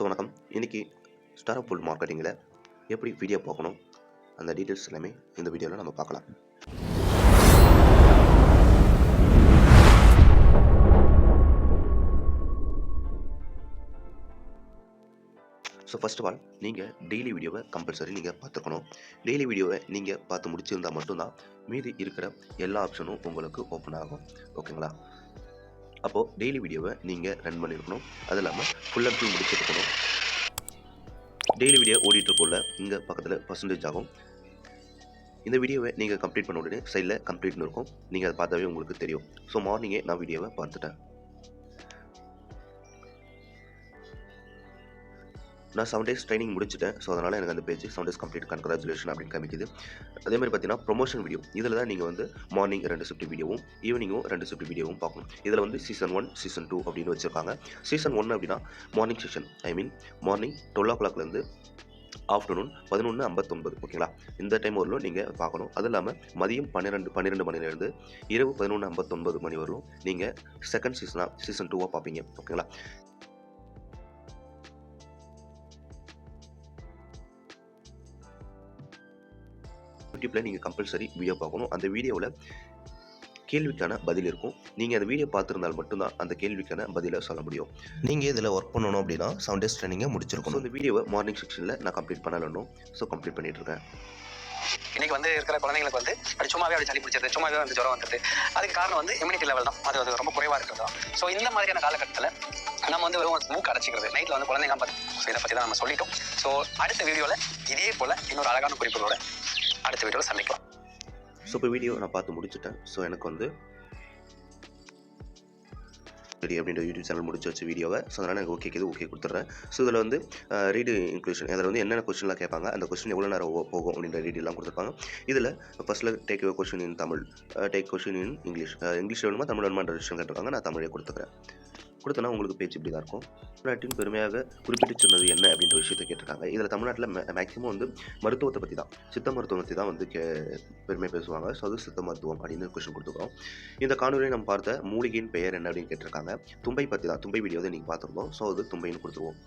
வணக்கம். இன்னைக்கு star of full மார்க்கெட்டிங்கில் எப்படி வீடியோ பார்க்கணும் அந்த டீட்டெயில்ஸ் எல்லாமே இந்த வீடியோவில் நம்ம பார்க்கலாம். ஃபர்ஸ்ட் ஆஃப் ஆல் நீங்கள் டெய்லி வீடியோவை கம்பல்சரி நீங்கள் பார்த்துக்கணும். டெய்லி வீடியோவை நீங்கள் பார்த்து முடிச்சிருந்தால் மட்டும்தான் மீதி இருக்கிற எல்லா ஆப்ஷனும் உங்களுக்கு ஓப்பன் ஆகும். ஓகேங்களா? அப்போது டெய்லி வீடியோவை நீங்கள் ரன் பண்ணியிருக்கணும். அது இல்லாமல் ஃபுல் அண்ட் ஃபுல் முடிச்சிருக்கணும். டெய்லி வீடியோ ஓடிட்டுருக்குள்ள இங்கே பக்கத்தில் பர்சன்டேஜ் ஆகும். இந்த வீடியோவை நீங்கள் கம்ப்ளீட் பண்ண உடனே சைடில் கம்ப்ளீட்னு இருக்கும். நீங்கள் அதை பார்த்தாவே உங்களுக்கு தெரியும். மார்னிங்கே நான் வீடியோவை பார்த்துட்டேன். நான் 7 days ட்ரைனிங் முடிச்சிட்டேன். அதனால் எனக்கு அந்த பேஜ் 7 days கம்ப்ளீட் கங்க்ராச்சுலேஷன் அப்படின்னு காமிக்குது. அதேமாதிரி பார்த்தீங்கன்னா ப்ரொமோஷன் வீடியோ இதில் தான் நீங்கள் மார்னிங் 2 ஷிஃப்ட் வீடியோவும் ஈவினிங்கும் 2 ஷிஃப்ட் வீடியோவும் பார்க்கணும். இதில் சீசன் 1 சீசன் 2 அப்படின்னு வச்சுருக்காங்க. சீசன் 1 அப்படின்னா மார்னிங் செஷன், மார்னிங் 12 o'clockலேருந்து ஆஃப்டர்நூன் 11:59. ஓகேங்களா? இந்த டைம் வரலும் நீங்கள் பார்க்கணும். அது இல்லாமல் மதியம் 12 மணிலேருந்து இரவு 11:59 மணி வரலும் நீங்கள் செகண்ட் சீசன் 2 பார்ப்பீங்க. ஓகேங்களா? யூடியூப்பில் நீங்கள் கம்பல்சரி வீடியோ பார்க்கணும். அந்த வீடியோவில் கேள்விக்கான பதில் இருக்கும். நீங்கள் அந்த வீடியோ பார்த்துருந்தால் மட்டும்தான் அந்த கேள்விக்கான பதிலை சொல்ல முடியும். நீங்கள் இதில் ஒர்க் பண்ணணும் அப்படின்னா 7 days ட்ரைனிங்கை முடிச்சிருக்கணும். இந்த வீடியோவை மார்னிங் செக்ஷனில் நான் கம்ப்ளீட் பண்ணணும். கம்ப்ளீட் பண்ணிட்டுருக்கேன். இன்னைக்கு இருக்கிற குழந்தைங்களுக்கு அப்படி சும்மாவே அப்படி சளி பிடிச்சது, சும்மாவே ஜுரம் வந்துட்டு, அதுக்கு காரணம் இம்யூனிட்டி லெவல் தான். அது ரொம்ப குறைவாக இருக்கிறது தான். இந்த மாதிரியான காலகட்டத்தில் நம்ம வெறும் மூக்கு அடைச்சிக்கிறது நைட்டில் குழந்தைங்க பார்த்து இதை பற்றி தான் நம்ம சொல்லிட்டோம். அடுத்த வீடியோவில் இதே போல் இன்னொரு அழகான குறிப்புகளோட அடுத்த வீடியோவில் சந்திக்கலாம். இப்போ வீடியோ நான் பார்த்து முடிச்சுட்டேன். எனக்கு ரெடி அப்படின்ற யூடியூப் சேனல் முடிச்சு வச்ச வீடியோவை அதனால் எனக்கு ஓகே கொடுத்துட்றேன். இதில் ரீடு இன்க்ளூஷன் அதில் என்னென்ன கொஸ்டின்லாம் கேட்பாங்க, அந்த கொஸ்டின் எவ்வளோ நேரம் போகும் அப்படின்ற ரீடெல்லாம் கொடுத்துருப்பாங்க. இதில் ஃபஸ்ட்டில் take question in Tamil, take question in English வேணுமா தமிழ் வேணுமான்ற விஷயம் கேட்டிருக்காங்க. நான் தமிழே கொடுத்தனா உங்களுக்கு பேச்சு இப்படி தான் இருக்கும். தமிழ்நாட்டின் பெருமையாக குறிப்பிட்டு சொன்னது என்ன அப்படின்ற விஷயத்தை கேட்டிருக்காங்க. இதில் தமிழ்நாட்டில் மேக்ஸிமம் மருத்துவத்தை பற்றி தான், சித்த மருத்துவத்தை தான் பெருமை பேசுவாங்க. அது சித்த மருத்துவம் அப்படின்னு கொஸ்டின் கொடுத்துருக்கோம். இந்த காணொலியை நம்ம பார்த்த மூலிகையின் பெயர் என்ன அப்படின்னு கேட்டிருக்காங்க. தும்பை பற்றி தான், தும்பை வீடியோ தான் நீங்கள் பார்த்துருந்தோம். அது தும்பைன்னு கொடுத்துருவோம்.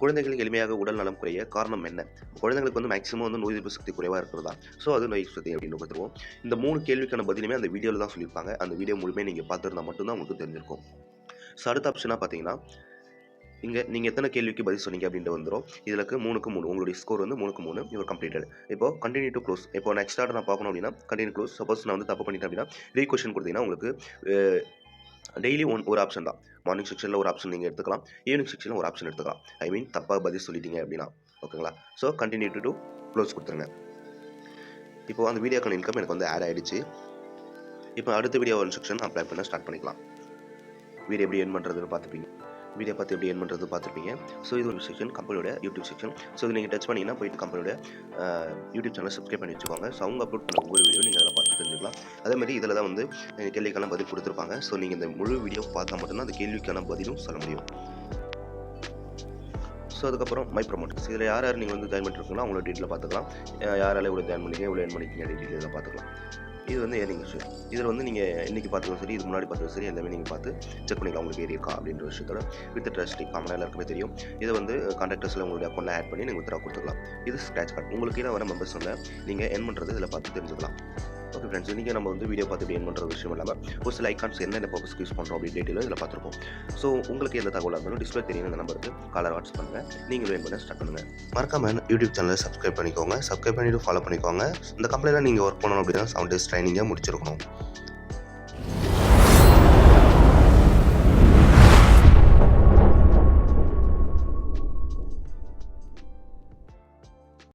குழந்தைகளுக்கு எளிமையாக உடல் நலம் குறைய காரணம் என்ன? குழந்தைங்களுக்கு மேக்ஸிமம் நோய் எதிர்ப்பு சக்தி குறைவாக இருக்கிறதா. அது நோய் சக்தி அப்படின்னு கொடுத்துருவோம். இந்த 3 கேள்விக்கான பதிலுமே அந்த வீடியோவில் தான் சொல்லியிருப்பாங்க. அந்த வீடியோ முழுமே நீங்கள் பார்த்துருந்தா மட்டும்தான் உங்களுக்கு தெரிஞ்சிருக்கும். அடுத்த ஆப்ஷனாக பார்த்தீங்கன்னா இங்கே நீங்கள் எத்தனை கேள்விக்கு பதில் சொன்னீங்க அப்படின்ட்டு வந்துடும். இதில் 3க்கு 3 உங்களுடைய ஸ்கோர் 3க்கு 3 இவர் கம்ப்ளீட்டட். இப்போ கண்டினியூ டு க்ளோஸ். இப்போ நெக்ஸ்ட் ஆர்டர் நான் பார்க்கணும் அப்படின்னா கண்டினியூ க்ளோஸ். சப்போஸ் நான் தப்பு பண்ணிட்டேன் அப்படின்னா ரீக்வெஸ்ஷன் கொடுத்தீங்கன்னா உங்களுக்கு டெய்லி ஒரு ஆப்ஷன் தான். மார்னிங் செக்ஷனில் ஒரு ஆப்ஷன் நீங்கள் எடுத்துக்கலாம், ஈவினிங் செக்ஷனில் ஒரு ஆப்ஷன் எடுத்துக்கலாம். தப்பாக பதில் சொல்லிட்டீங்க அப்படின்னா. ஓகேங்களா? கண்டினியூ டு க்ளோஸ் கொடுத்துருங்க. இப்போ அந்த வீடியோக்கான இன்கம் எனக்கு ஆட் ஆகிடுச்சு. இப்போ அடுத்த வீடியோ செக்ஷன் அப்ளை பண்ண ஸ்டார்ட் பண்ணிக்கலாம். வீடியோ எப்படி என் பண்ணுறதுன்னு பார்த்துப்பீங்க. வீடியோ பார்த்து எப்படி என் பண்ணுறது பார்த்துருப்பீங்க. இது ஒரு செக்ஷன், கம்பெனியோட யூடியூப் செக்ஷன். இது நீங்கள் டச் பண்ணிங்கன்னா போயிட்டு கம்பெனியோட யூடியூப் சேனலை சப்ஸ்கிரைப் பண்ணி வச்சுக்கோங்க. அவங்க அப்லோட் பண்ண ஒவ்வொரு வீடியோ நீங்கள் அதில் பார்த்து தெரிஞ்சுக்கலாம். அதேமாதிரி இதில் தான் கேள்விக்கான பதில் கொடுத்துருப்பாங்க. நீங்கள் இந்த முழு வீடியோ பார்த்தா மட்டும்தான் அந்த கேள்விக்கான பதிலும் சொல்ல முடியும். அதுக்கப்புறம் மை ப்ரொமோட்டர்ஸ், இதில் யார் நீங்கள் ஜாயின் பண்ணிருக்கீங்களோ அவங்களோட டீட்டெயில் பார்த்துக்கலாம். யாரால இவ்வளோ ஜாயின் பண்ணிங்க, இவ்வளோ என் பண்ணிக்கிங்க டீட்டெயில் பார்த்துக்கலாம். இது ஏர்னிங் விஷயம். இதில் நீங்கள் இன்றைக்கி பார்த்துக்கலாம் சரி, இது முன்னாடி பார்த்தது சரி, எல்லாமே நீங்கள் பார்த்து செக் பண்ணிக்கலாம் உங்களுக்கு ஏறி இருக்கா அப்படின்ற விஷயத்தோட. வித் ட்ரஸ்ட் காமனாக எல்லாருக்குமே தெரியும். இதை கான்டாக்டர்ஸில் உங்களுடைய அக்கௌண்ட்டில் ஆட் பண்ணி நீங்கள் வித்ரா கொடுத்துக்கலாம். இது ஸ்க்ராட்ச் கார்டு. உங்களுக்கு கீழே வர மெம்பர்ஸில் நீங்கள் என் பண்ணுறது இதில் பார்த்து தெரிஞ்சுக்கலாம். ஓகே ஃப்ரெண்ட்ஸ், இன்றைக்கி நம்ம வீடியோ பார்த்து எப்படி என் பண்ணுற விஷயம் இல்லாமல் ஒரு சில ஐகான்ஸ் என்னென்ன பர்பஸ்க்கு யூஸ் பண்ணுறோம் அப்படி டீட்டெயிலும் இதில் பார்த்துருப்போம். உங்களுக்கு எந்த தகவலாக இருந்தாலும் டிஸ்பிளே தெரியும் இந்த நம்பருக்கு காலர் வாட்ஸ்அப் பண்ணுங்கள். நீங்களும் என் பண்ண ஸ்டார்ட் பண்ணுங்கள். மறக்காமல் யூடியூப் சேனலை சப்ஸ்கிரைப் பண்ணிக்கோங்க. சப்ஸ்கிரைப் பண்ணிவிட்டு ஃபாலோ பண்ணிக்கோங்க. இந்த கம்பெனியில் நீங்கள் ஒர்க் பண்ணணும் அப்படின்னா 7 days ட்ரைனிங்காக முடிச்சிருக்கணும்.